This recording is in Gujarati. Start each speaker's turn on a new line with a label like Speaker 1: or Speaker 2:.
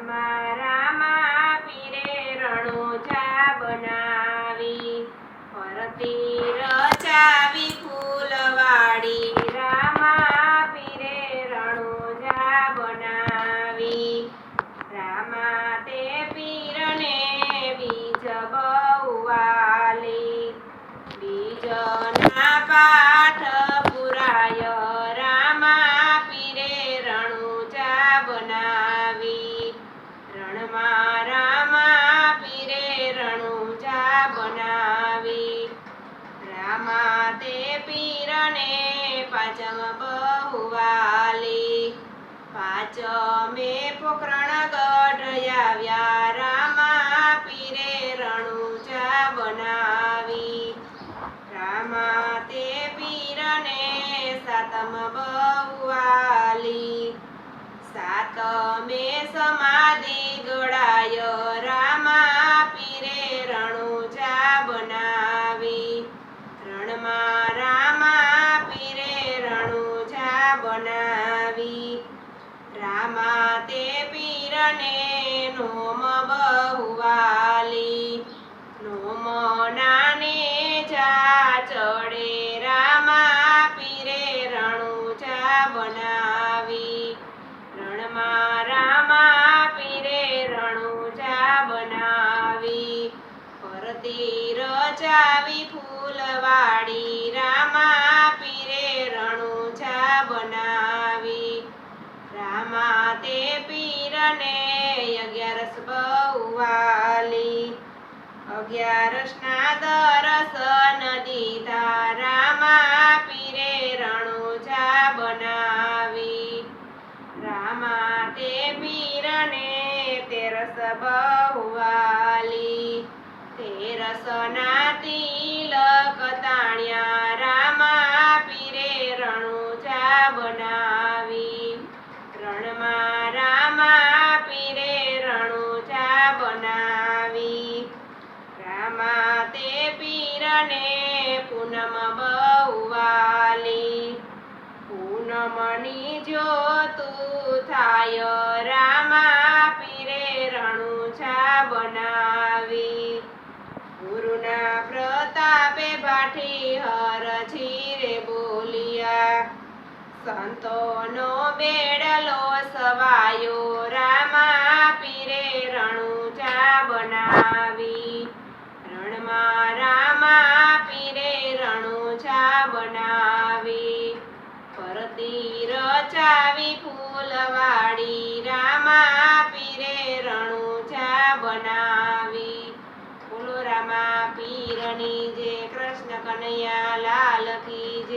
Speaker 1: રામા પીરે રણુજા બનાવી, ફરતી રચાવી ફૂલવાડી. રામા પીરે રણુજા બનાવી, રામા તે પીરને બીજ બહુ વાલી. બીજના પાઠ પુરાય, રામા પીરે રણુજા બનાવી. રણમાં રામા પીરે રણુજા બનાવી, રામા તે પીરને પાંચમ બહુ વાલી. પાંચમે પોકરણગઢ આવ્યા, રામા પીરે રણુજા બનાવી. રામા તે પીરને સાતમ બહુ વાલી. સાતમે સમાધિ ગળાય, રામા પીરે રણુજા બનાવી. રણમાં રામા પીરે રણુજા બનાવી, રામા તે પીરને નોમ બહુ વાલી. નોમ નાને જા ચડે, રામા પીરે રણુજા બનાવી. રણમાં રામા પીરે રણુજા બનાવી, ફરતી રચાવી ફૂલવાડી. રામા પીરે રણુજા બનાવી, રામા તે પીરને 11 બહુ વાલી. 11ના દર્શન દીધા, રામા પીરે રણુજા બનાવી. રામા તે પીરને 13 બહુ વાલી. 13ના તિલક તાણ્યા, રામા પીરે રણુજા બનાવી. રણમાં રામા પીરે રણુજા બનાવી, રામા તે પીરને પૂનમ બહુ વાલી. પૂનમની જ્યોતું થાય, રામા પીરે રણુજા બનાવી. ગુરુના પ્રતાપે ભાઠી હરજી રે બોલિયા, સંતોનો બેડલો સવાયો, રામા પીરે રણુજા બનાવી. રણમાં રામા પીરે રણુજા બનાવી, ફરતી રચાવી ફૂલવાડી. રામા પીરે રણુજા બનાવી. બોલો રામા પીરની જય. કૃષ્ણ કનૈયા લાલ કી જય.